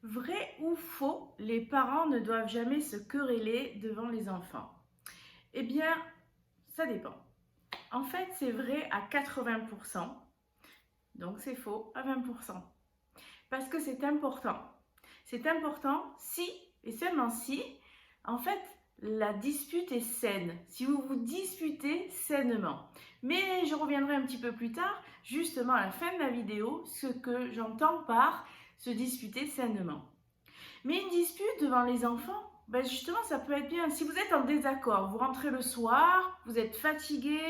Vrai ou faux, les parents ne doivent jamais se quereller devant les enfants? Eh bien, ça dépend. En fait, c'est vrai à 80%, donc c'est faux à 20%. Parce que c'est important. C'est important si, et seulement si, en fait, la dispute est saine. Si vous vous disputez sainement. Mais je reviendrai un petit peu plus tard, justement à la fin de la vidéo, ce que j'entends par se disputer sainement. Mais une dispute devant les enfants, ben justement, ça peut être bien. Si vous êtes en désaccord, vous rentrez le soir, vous êtes fatigué,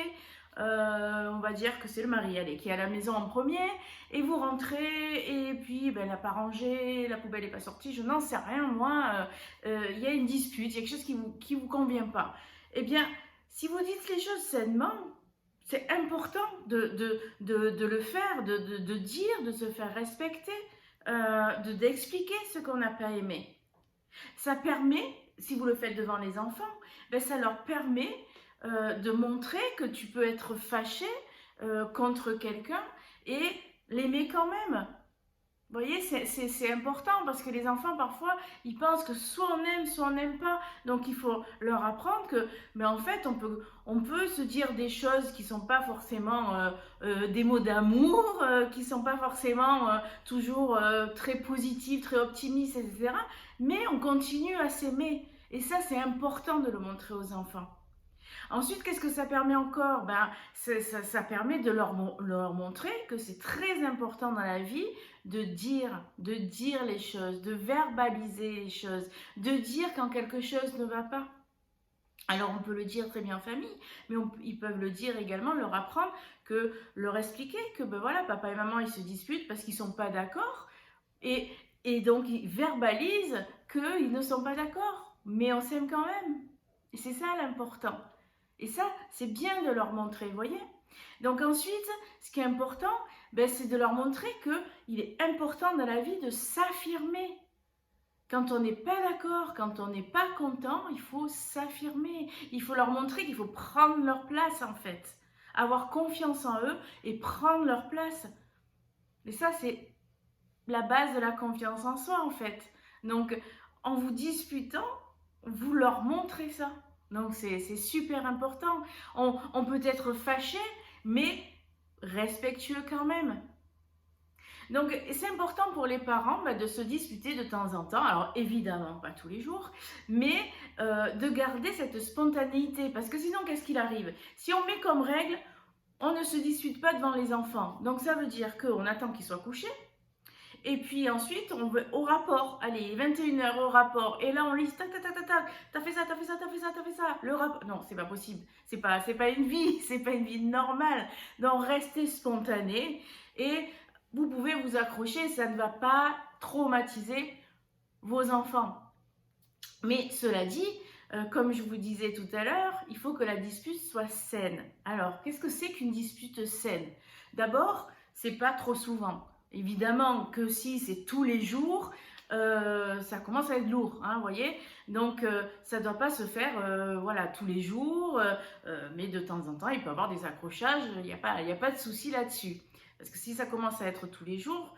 on va dire que c'est le mari allez, qui est à la maison en premier, et vous rentrez, et puis ben, elle n'a pas rangé, la poubelle n'est pas sortie, je n'en sais rien, moi, il y a une dispute, il y a quelque chose qui vous convient pas. Eh bien, si vous dites les choses sainement, c'est important de le faire, de dire, de se faire respecter, d'expliquer ce qu'on n'a pas aimé. Ça permet, si vous le faites devant les enfants, ben ça leur permet de montrer que tu peux être fâché contre quelqu'un et l'aimer quand même. Vous voyez, c'est important parce que les enfants, parfois, ils pensent que soit on n'aime pas. Donc, il faut leur apprendre que, mais en fait, on peut se dire des choses qui ne sont pas forcément des mots d'amour, qui ne sont pas forcément toujours très positives, très optimistes, etc. Mais on continue à s'aimer. Et ça, c'est important de le montrer aux enfants. Ensuite, qu'est-ce que ça permet encore? Ça permet de leur montrer que c'est très important dans la vie de dire les choses, de verbaliser les choses, de dire quand quelque chose ne va pas. Alors on peut le dire très bien en famille, mais ils peuvent le dire également, leur apprendre, leur expliquer que ben voilà, papa et maman ils se disputent parce qu'ils ne sont pas d'accord et, et donc ils verbalisent qu'ils ne sont pas d'accord, mais on s'aime quand même. Et c'est ça l'important. Et ça, c'est bien de leur montrer, vous voyez. Donc ensuite, ce qui est important, ben, c'est de leur montrer qu'il est important dans la vie de s'affirmer. Quand on n'est pas d'accord, quand on n'est pas content, il faut s'affirmer. Il faut leur montrer qu'il faut prendre leur place en fait. Avoir confiance en eux et prendre leur place. Et ça, c'est la base de la confiance en soi en fait. Donc, en vous disputant, vous leur montrez ça. Donc, c'est super important. On peut être fâché, mais respectueux quand même. Donc, c'est important pour les parents de se disputer de temps en temps. Alors, évidemment, pas tous les jours, mais de garder cette spontanéité. Parce que sinon, qu'est-ce qu'il arrive? Si on met comme règle, on ne se dispute pas devant les enfants. Donc, ça veut dire qu'on attend qu'ils soient couchés. Et puis ensuite, on veut au rapport. Allez, 21h au rapport. Et là, on lit, tac, tac, tac, tac, tac. T'as fait ça, t'as fait ça, t'as fait ça, t'as fait ça. Le rapport. Non, c'est pas possible. C'est pas une vie. C'est pas une vie normale. Donc, restez spontané. Et vous pouvez vous accrocher. Ça ne va pas traumatiser vos enfants. Mais cela dit, comme je vous disais tout à l'heure, il faut que la dispute soit saine. Alors, qu'est-ce que c'est qu'une dispute saine? D'abord, c'est pas trop souvent. Évidemment que si c'est tous les jours, ça commence à être lourd, hein, vous voyez. Donc, ça ne doit pas se faire voilà, tous les jours, mais de temps en temps, il peut y avoir des accrochages, il n'y a pas de souci là-dessus. Parce que si ça commence à être tous les jours,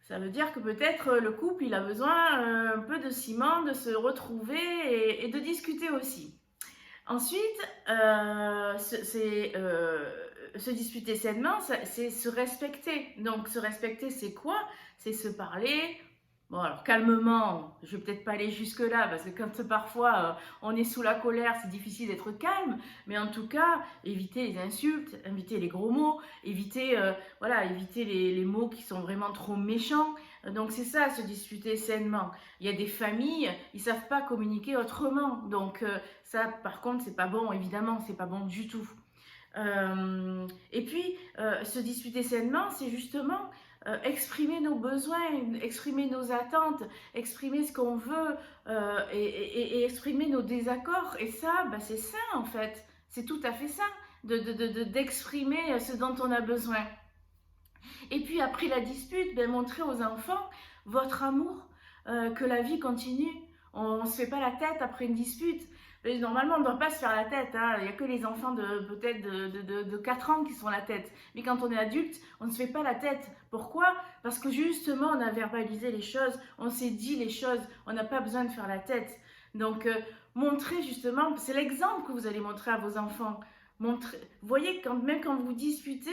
ça veut dire que peut-être le couple, il a besoin un peu de ciment, de se retrouver et de discuter aussi. Ensuite, se disputer sainement, c'est se respecter. Donc, se respecter, c'est quoi? C'est se parler. Bon, alors calmement, je vais peut-être pas aller jusque-là, parce que quand parfois on est sous la colère, c'est difficile d'être calme, mais en tout cas, éviter les insultes, éviter les gros mots, éviter, voilà, éviter les mots qui sont vraiment trop méchants. Donc c'est ça, se disputer sainement. Il y a des familles, ils savent pas communiquer autrement. Donc ça, par contre, c'est pas bon, évidemment, c'est pas bon du tout. Et puis, se disputer sainement, c'est justement exprimer nos besoins, exprimer nos attentes, exprimer ce qu'on veut et exprimer nos désaccords. Et ça, bah, c'est ça en fait. C'est tout à fait ça, d'exprimer ce dont on a besoin. Et puis après la dispute, ben, montrer aux enfants votre amour, que la vie continue. On ne se fait pas la tête après une dispute. Et normalement, on ne doit pas se faire la tête, hein. Il n'y a que les enfants de peut-être de 4 ans qui se font la tête. Mais quand on est adulte, on ne se fait pas la tête. Pourquoi? Parce que justement, on a verbalisé les choses, on s'est dit les choses, on n'a pas besoin de faire la tête. Donc, montrer justement, c'est l'exemple que vous allez montrer à vos enfants. Montrer, vous voyez, même quand vous disputez,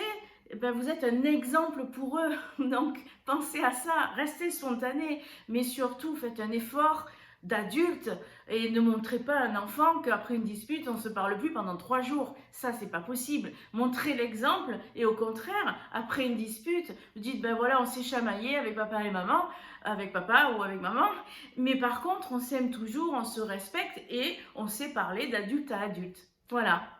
eh ben, vous êtes un exemple pour eux. Donc, pensez à ça, restez spontané, mais surtout, faites un effort d'adulte et ne montrez pas à un enfant qu'après une dispute, on ne se parle plus pendant 3 jours. Ça, c'est pas possible. Montrez l'exemple et au contraire, après une dispute, vous dites, ben voilà, on s'est chamaillé avec papa et maman, avec papa ou avec maman, mais par contre, on s'aime toujours, on se respecte et on sait parler d'adulte à adulte. Voilà.